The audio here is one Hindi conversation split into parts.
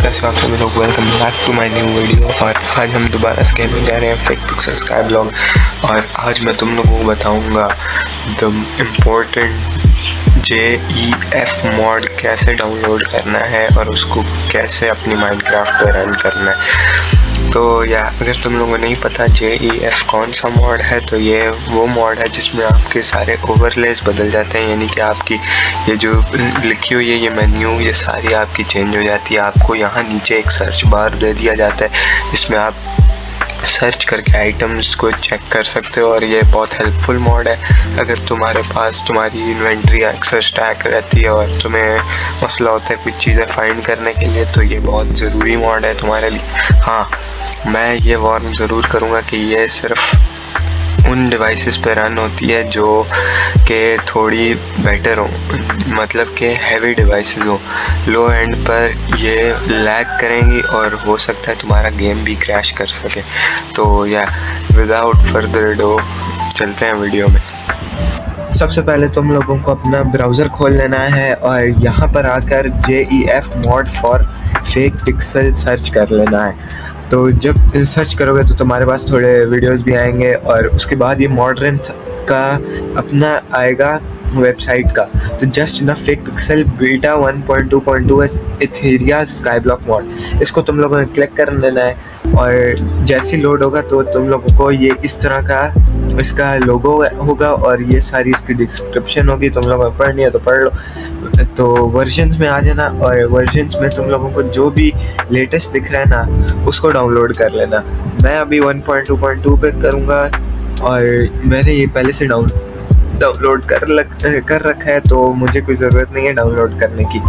कैसे हो आप सभी लोग। Welcome back to my new video. और आज हम दोबारा से खेलने जा रहे हैं फेक पिक्सल स्काई ब्लॉक। और आज मैं तुम लोगों को बताऊंगा द इम्पोर्टेंट JEF मॉड कैसे डाउनलोड करना है और उसको कैसे अपनी माइनक्राफ्ट पे रन करना है। तो अगर तुम लोगों को नहीं पता JEF कौन सा मॉड है, तो ये वो मॉड है जिसमें आपके सारे ओवरलेस बदल जाते हैं। यानी कि आपकी ये जो लिखी हुई है ये मेन्यू, ये सारी आपकी चेंज हो जाती है। आपको यहाँ नीचे एक सर्च बार दे दिया जाता है जिसमें आप सर्च करके आइटम्स को चेक कर सकते हो। और ये बहुत हेल्पफुल मॉड है अगर तुम्हारे पास तुम्हारी इन्वेंट्री अक्सर स्टैक रहती है और तुम्हें मसला होता है कुछ चीज़ें फाइंड करने के लिए, तो ये बहुत ज़रूरी मॉड है तुम्हारे लिए। हाँ, मैं ये वार्न ज़रूर करूँगा कि ये सिर्फ उन डिवाइसेस पे रन होती है जो कि थोड़ी बेटर हो, मतलब कि हैवी डिवाइसेस हो। लो एंड पर ये लैग करेंगी और हो सकता है तुम्हारा गेम भी क्रैश कर सके। तो विदाउट फर्दर डू चलते हैं वीडियो में। सबसे पहले तुम लोगों को अपना ब्राउज़र खोल लेना है और यहाँ पर आकर JEF mod for fake pixel search कर लेना है। तो जब सर्च करोगे तो तुम्हारे पास थोड़े वीडियोस भी आएंगे और उसके बाद ये मॉडर्न का अपना आएगा वेबसाइट का। तो जस्ट ना fake pixel beta 1.2.2 Etheria sky block mod, इसको तुम लोगों ने क्लिक कर लेना है। और जैसे लोड होगा तो तुम लोगों को ये इस तरह का इसका लोगो होगा और ये सारी इसकी डिस्क्रिप्शन होगी। तुम लोगों को पढ़नी है तो पढ़ लो। तो वर्जन्स में आ जाना और वर्जन्स में तुम लोगों को जो भी लेटेस्ट दिख रहा है ना उसको डाउनलोड कर लेना। मैं अभी 1.2.2 पे करूँगा और मैंने ये पहले से डाउनलोड कर रखा है, तो मुझे कोई ज़रूरत नहीं है डाउनलोड करने की।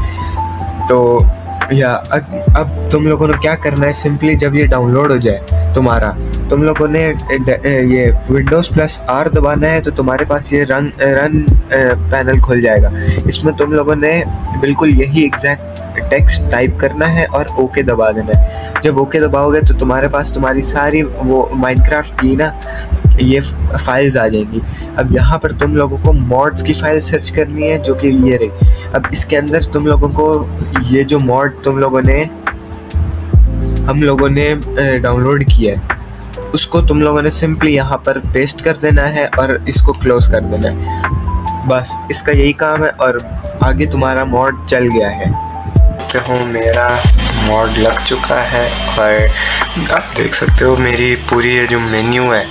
तो अब तुम लोगों ने क्या करना है, सिंपली जब ये डाउनलोड हो जाए तुम्हारा, तुम लोगों ने ये Windows+R दबाना है तो तुम्हारे पास ये रन पैनल खुल जाएगा। इसमें तुम लोगों ने बिल्कुल यही एग्जैक्ट टेक्स्ट टाइप करना है और ओके दबा देना है। जब ओके दबाओगे तो तुम्हारे पास तुम्हारी सारी वो माइनक्राफ्ट की ना ये फाइल्स आ जाएंगी। अब यहाँ पर तुम लोगों को मॉड्स की फाइल सर्च करनी है जो कि ये रही। अब इसके अंदर तुम लोगों को ये जो मॉड हम लोगों ने डाउनलोड किया है उसको तुम लोगों ने सिंपली यहाँ पर पेस्ट कर देना है और इसको क्लोज कर देना है। बस इसका यही काम है और आगे तुम्हारा मॉड चल गया है। तो मेरा मॉड लग चुका है और आप देख सकते हो मेरी पूरी ये जो मेन्यू है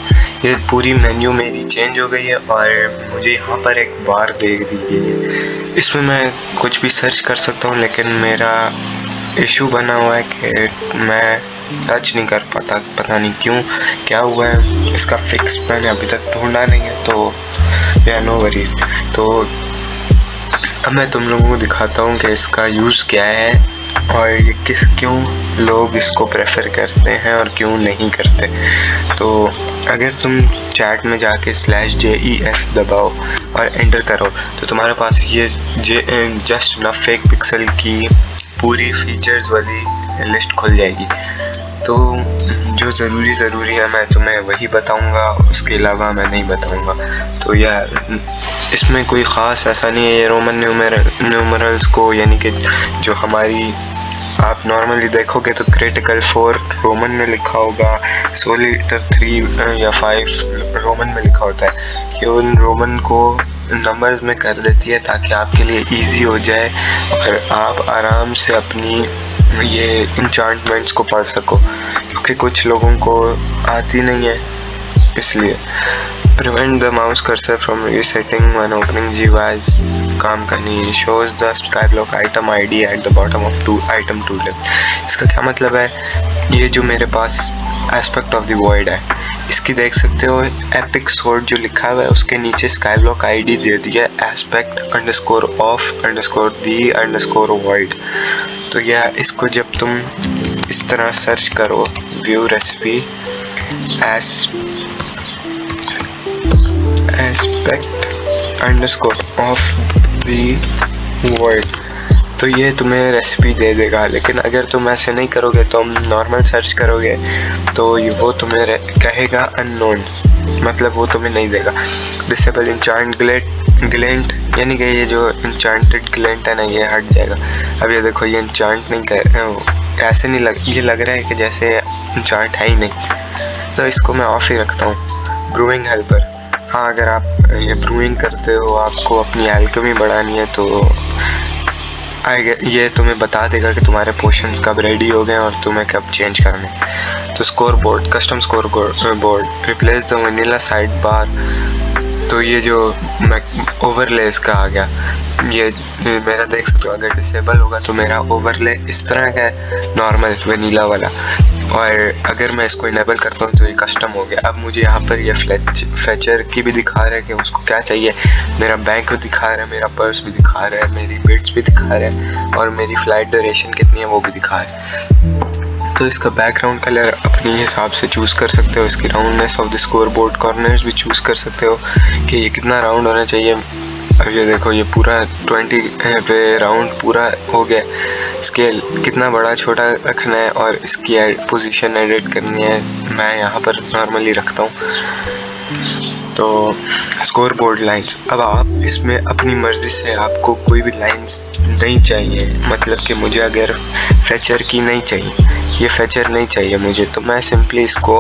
ये पूरी मेन्यू मेरी चेंज हो गई है और मुझे यहाँ पर एक बार दे दी गई है। इसमें मैं कुछ भी सर्च कर सकता हूँ, लेकिन मेरा इशू बना हुआ है कि मैं टच नहीं कर पाता, पता नहीं क्यों, क्या हुआ है। इसका फिक्स मैंने अभी तक ढूंढा नहीं है, तो नो वरीज। तो अब मैं तुम लोगों को दिखाता हूँ कि इसका यूज़ क्या है और ये क्यों लोग इसको प्रेफर करते हैं और क्यों नहीं करते। तो अगर तुम चैट में जाके /JEF दबाओ और एंटर करो तो तुम्हारे पास ये जस्ट ना फेक पिक्सल की पूरी फीचर्स वाली लिस्ट खुल जाएगी। तो जो ज़रूरी है मैं तुम्हें वही बताऊंगा, उसके अलावा मैं नहीं बताऊंगा। तो इसमें कोई ख़ास ऐसा नहीं है। ये रोमन न्यूमरल्स को, यानी कि जो हमारी आप नॉर्मली देखोगे तो क्रिटिकल 4 रोमन में लिखा होगा, सोलिटर 3 या 5 रोमन में लिखा होता है। ये उन रोमन को नंबर्स में कर देती है ताकि आपके लिए इजी हो जाए और आप आराम से अपनी ये इंचार्टमेंट्स को पढ़ सको, क्योंकि कुछ लोगों को आती नहीं है। इसलिए prevent the mouse cursor from resetting when opening GUIs काम करनी shows the sky block item ID at the bottom of item tooltip. इसका क्या मतलब है, ये जो मेरे पास एस्पेक्ट ऑफ द वॉइड है इसकी देख सकते हो एपिक सोर्ड जो लिखा हुआ है उसके नीचे स्काई ब्लॉक ID दे दिया aspect_of_the_void। तो इसको जब तुम इस तरह सर्च करो व्यू रेसिपी aspect_of_the_void, तो ये तुम्हें रेसिपी दे देगा। लेकिन अगर तुम ऐसे नहीं करोगे, तुम नॉर्मल सर्च करोगे तो वो तुम्हें कहेगा अननोन, मतलब वो तुम्हें नहीं देगा। डिसेबल इंचांट ग्लेंट, यानी कि ये जो इंचांटेड ग्लेंट है ना ये हट जाएगा। अब ये देखो ये इंचांट नहीं कर ऐसे नहीं ये लग रहा है कि जैसे इंचार्ट है ही नहीं, तो इसको मैं ऑफ ही रखता हूँ। ब्रूइंग हेल्पर, हाँ अगर आप ये ब्रूइंग करते हो, आपको अपनी एल्केमी बढ़ानी है, तो ये तुम्हें बता देगा कि तुम्हारे पोशंस कब रेडी हो गए और तुम्हें कब चेंज करने। तो score board, custom score board, replace the vanilla side bar. तो ये जो ओवरलेस का आ गया, ये मेरा देख सकते हो, अगर डिसेबल होगा तो मेरा ओवरले इस तरह का है, नॉर्मल वनीला वाला, और अगर मैं इसको इनेबल करता हूँ तो ये कस्टम हो गया। अब मुझे यहाँ पर ये फैचर की भी दिखा रहा है कि उसको क्या चाहिए, मेरा बैंक भी दिखा रहा है, मेरा पर्स भी दिखा रहा है, मेरी बिट्स भी दिखा रहा है, और मेरी फ़्लाइट ड्यूरेशन कितनी है वो भी दिखा है। तो इसका बैकग्राउंड कलर अपने हिसाब से चूज़ कर सकते हो, इसकी roundness of the score board corners भी चूज़ कर सकते हो कि ये कितना राउंड होना चाहिए। अब ये देखो, ये पूरा 20 पे राउंड पूरा हो गया। स्केल कितना बड़ा छोटा रखना है और इसकी पोजीशन एडिट करनी है, मैं यहाँ पर नॉर्मली रखता हूँ। तो स्कोर बोर्ड लाइन्स, अब आप इसमें अपनी मर्ज़ी से आपको कोई भी लाइन्स नहीं चाहिए, मतलब कि मुझे अगर फैचर की नहीं चाहिए, ये फैचर नहीं चाहिए मुझे, तो मैं सिंपली इसको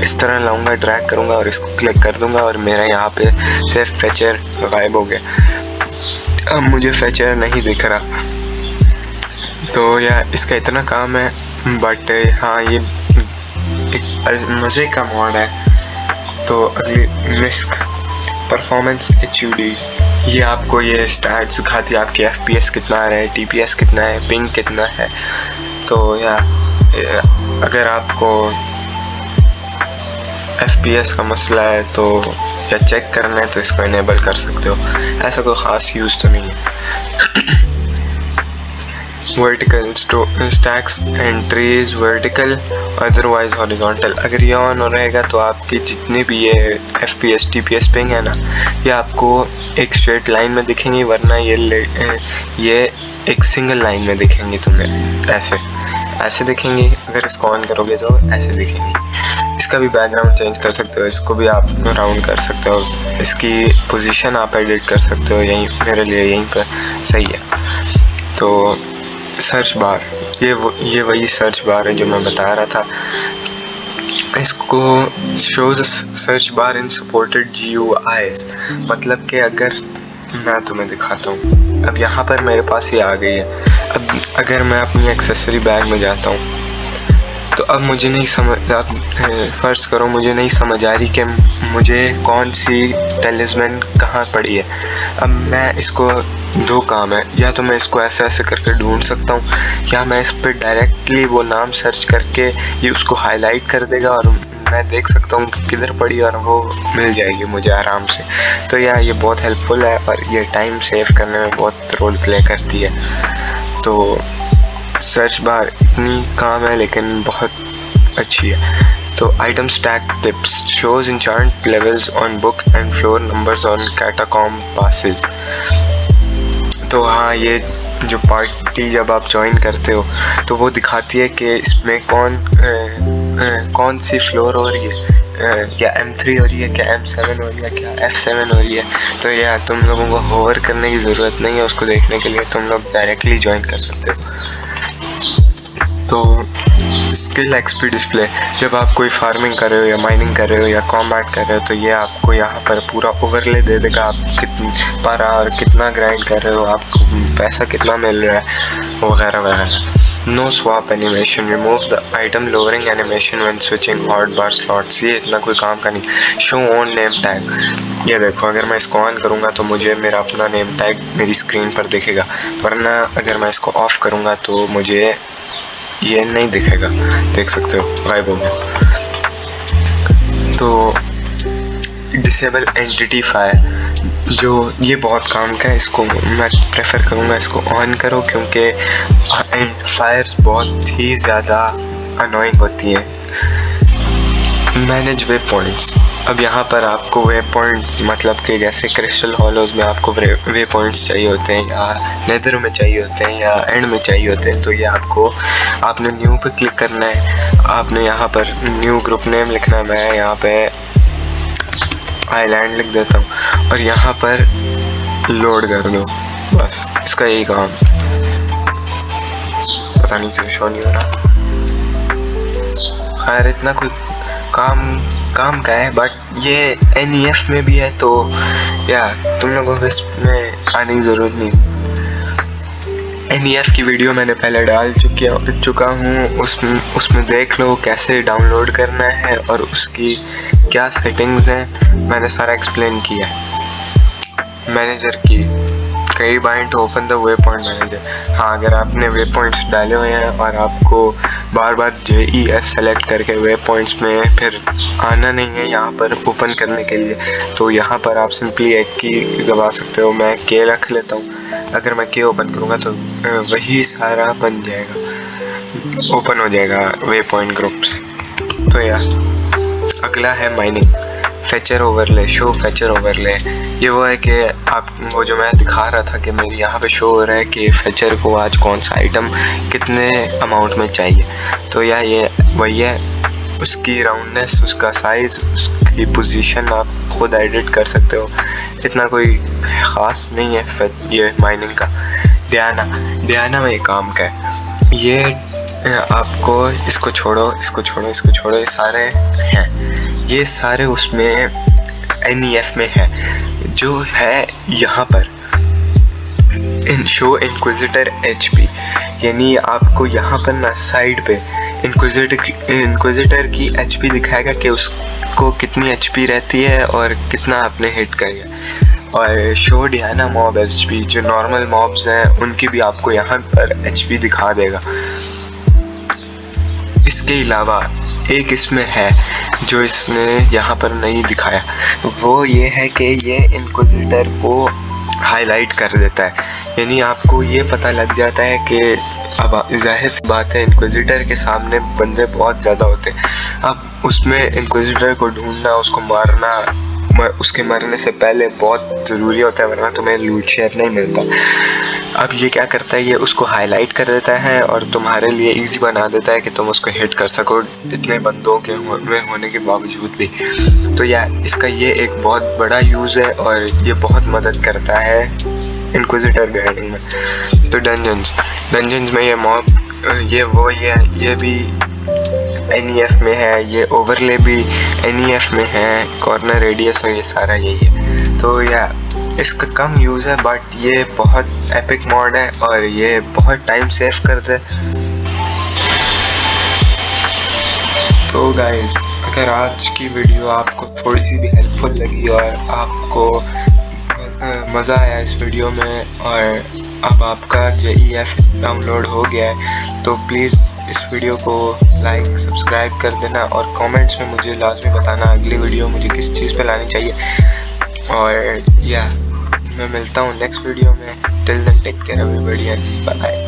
इस तरह लाऊंगा, ड्रैग करूंगा और इसको क्लिक कर दूंगा और मेरा यहाँ पे से फैचर गायब हो गया। अब मुझे फैचर नहीं दिख रहा, तो यार इसका इतना काम है। बट हाँ, ये एक मज़े का मॉड है। तो अगली मिस्क परफॉर्मेंस HUD, ये आपको ये स्टैट्स दिखाती है, आपकी FPS कितना आ रहा है, TPS कितना है, पिंग कितना है। तो या अगर आपको FPS का मसला है तो या चेक करना है तो इसको इनेबल कर सकते हो, ऐसा कोई ख़ास यूज़ तो नहीं है। Vertical stacks entries vertical otherwise horizontal, अगर ये ऑन हो रहेगा तो आपकी जितने भी ये FPS TPS पिंग है ना, ये आपको एक स्ट्रेट लाइन में दिखेंगे, वरना ये एक सिंगल लाइन में दिखेंगे तुम्हें, ऐसे दिखेंगे। अगर इसको ऑन करोगे तो ऐसे दिखेंगे। इसका भी बैकग्राउंड चेंज कर सकते हो, इसको भी आप राउंड कर सकते हो, इसकी पोजीशन आप एडिट कर सकते हो, यहीं मेरे लिए यहीं पर सही है। तो सर्च बार, ये वही सर्च बार है जो मैं बता रहा था। इसको शोज सर्च बार इन सपोर्टेड GUIs, मतलब कि अगर मैं तुम्हें दिखाता हूँ, अब यहाँ पर मेरे पास ये आ गई है। अब अगर मैं अपनी एक्सेसरी बैग में जाता हूँ तो अब मुझे नहीं समझ, आप फ़र्ज़ करो मुझे नहीं समझ आ रही कि मुझे कौन सी टेलिस्मैन कहाँ पड़ी है। अब मैं इसको दो काम है, या तो मैं इसको ऐसे करके ढूंढ सकता हूँ, या मैं इस पर डायरेक्टली वो नाम सर्च करके ये उसको हाईलाइट कर देगा और मैं देख सकता हूँ कि किधर पड़ी और वो मिल जाएगी मुझे आराम से। तो यार ये बहुत हेल्पफुल है और ये टाइम सेव करने में बहुत रोल प्ले करती है। तो सर्च बार इतनी काम है लेकिन बहुत अच्छी है। तो item stack tips shows enchant levels on book and floor numbers on catacomb passes. तो हाँ, ये जो पार्टी जब आप ज्वाइन करते हो तो वो दिखाती है कि इसमें कौन सी फ्लोर हो रही है, क्या M3 हो रही है, क्या M7 हो रही है, क्या F7 हो रही है। तो यार तुम लोगों को होवर करने की ज़रूरत नहीं है, उसको देखने के लिए तुम लोग डायरेक्टली ज्वाइन कर सकते हो। तो स्किल XP डिस्प्ले, जब आप कोई फार्मिंग कर रहे हो या माइनिंग कर रहे हो या कॉम्बैट कर रहे हो तो ये आपको यहाँ पर पूरा ओवरले दे देगा, आप कितनी पर आवर कितना ग्राइंड कर रहे हो, आपको पैसा कितना मिल रहा है, वगैरह वगैरह। No swap animation, remove the item lowering animation when switching hot bar slots, ये इतना कोई काम का नहीं। शो ऑन नेम टैग, ये देखो अगर मैं इसको ऑन करूँगा तो मुझे मेरा अपना नेम टैग मेरी स्क्रीन पर दिखेगा, वरना अगर मैं इसको ऑफ़ करूँगा तो मुझे ये नहीं दिखेगा, देख सकते हो गायब हो गया। तो डिसेबल एंटिटी फायर, जो ये बहुत काम का है, इसको मैं प्रेफर करूँगा इसको ऑन करो, क्योंकि फायर्स बहुत ही ज़्यादा अनोइंग होती हैं। मैनेज वे पॉइंट्स, अब यहाँ पर आपको वे पॉइंट्स मतलब कि जैसे क्रिस्टल हॉलोज में आपको वे पॉइंट्स चाहिए होते हैं, या नेदर में चाहिए होते हैं, या एंड में चाहिए होते हैं, तो ये आपने न्यू पे क्लिक करना है। आपने यहाँ पर न्यू ग्रुप नेम लिखना है, मैं यहाँ पे आइलैंड लिख देता हूँ और यहाँ पर लोड कर दो, बस इसका यही काम। पता नहीं क्यों शो नहीं हो रहा। खैर इतना कोई काम का है, बट ये NEF में भी है, तो या तुम लोगों को इसमें आने की ज़रूरत नहीं। NEF की वीडियो मैंने पहले डाल चुका हूँ, उसमें देख लो कैसे डाउनलोड करना है और उसकी क्या सेटिंग्स हैं, मैंने सारा एक्सप्लेन किया है। मैनेजर की कई bind to open the waypoint manager. हाँ, अगर आपने वे पॉइंट्स डाले हुए हैं और आपको बार बार JEF सेलेक्ट करके वे पॉइंट्स में फिर आना नहीं है यहाँ पर ओपन करने के लिए, तो यहाँ पर आप सिंपली एक की दबा सकते हो। मैं K रख लेता हूँ। अगर मैं K ओपन करूँगा तो वही सारा बन जाएगा, ओपन हो जाएगा वे पॉइंट ग्रुप्स। तो यार अगला है mining, Fechner overlay, show Fechner overlay. ये वो है कि आप वो जो मैं दिखा रहा था कि मेरी यहाँ पे शो हो रहा है कि फैचर को आज कौन सा आइटम कितने अमाउंट में चाहिए। तो यार ये वही है, उसकी राउंडनेस, उसका साइज़, उसकी पोजीशन आप खुद एडिट कर सकते हो। इतना कोई ख़ास नहीं है ये माइनिंग का। डियाना में ये काम का है। ये आपको इसको छोड़ो, ये सारे हैं, ये सारे उसमें NEF में है। जो है यहाँ पर शो इंक्विजिटर HP, यानी आपको यहाँ पर ना साइड पे इंक्विजिटर की HP दिखाएगा कि उसको कितनी HP रहती है और कितना आपने हिट किया। और शो डियाना मॉब HP, जो नॉर्मल मॉब्स हैं उनकी भी आपको यहाँ पर HP दिखा देगा। इसके अलावा एक इसमें है जो इसने यहाँ पर नहीं दिखाया, वो ये है कि ये इंक्विजिटर को हाईलाइट कर देता है। यानी आपको ये पता लग जाता है कि अब जाहिर सी बात है इंक्विजिटर के सामने बंदे बहुत ज़्यादा होते हैं। अब उसमें इंक्विजिटर को ढूंढना, उसको मारना, उसके मरने से पहले बहुत ज़रूरी होता है, वरना तुम्हें लूट शेयर नहीं मिलता। अब ये क्या करता है, ये उसको हाईलाइट कर देता है और तुम्हारे लिए इजी बना देता है कि तुम उसको हिट कर सको इतने बंदों के होने के बावजूद भी। तो यार इसका ये एक बहुत बड़ा यूज़ है और ये बहुत मदद करता है इंक्विजिटर गाइडिंग में। तो डंजन्स में ये मॉब, ये भी NEF में है, ये ओवरले भी NEF में है, कॉर्नर रेडियस और ये सारा यही है। तो यार इसका कम यूज़ है, बट ये बहुत एपिक मॉड है और ये बहुत टाइम सेव करता है। तो गाइस, अगर आज की वीडियो आपको थोड़ी सी भी हेल्पफुल लगी और आपको मज़ा आया इस वीडियो में और अब आपका JEF डाउनलोड हो गया है, तो प्लीज़ इस वीडियो को लाइक सब्सक्राइब कर देना और कमेंट्स में मुझे लाजमी बताना अगली वीडियो मुझे किस चीज़ पे लानी चाहिए। और या मैं मिलता हूँ नेक्स्ट वीडियो में। Till then take care everybody and bye.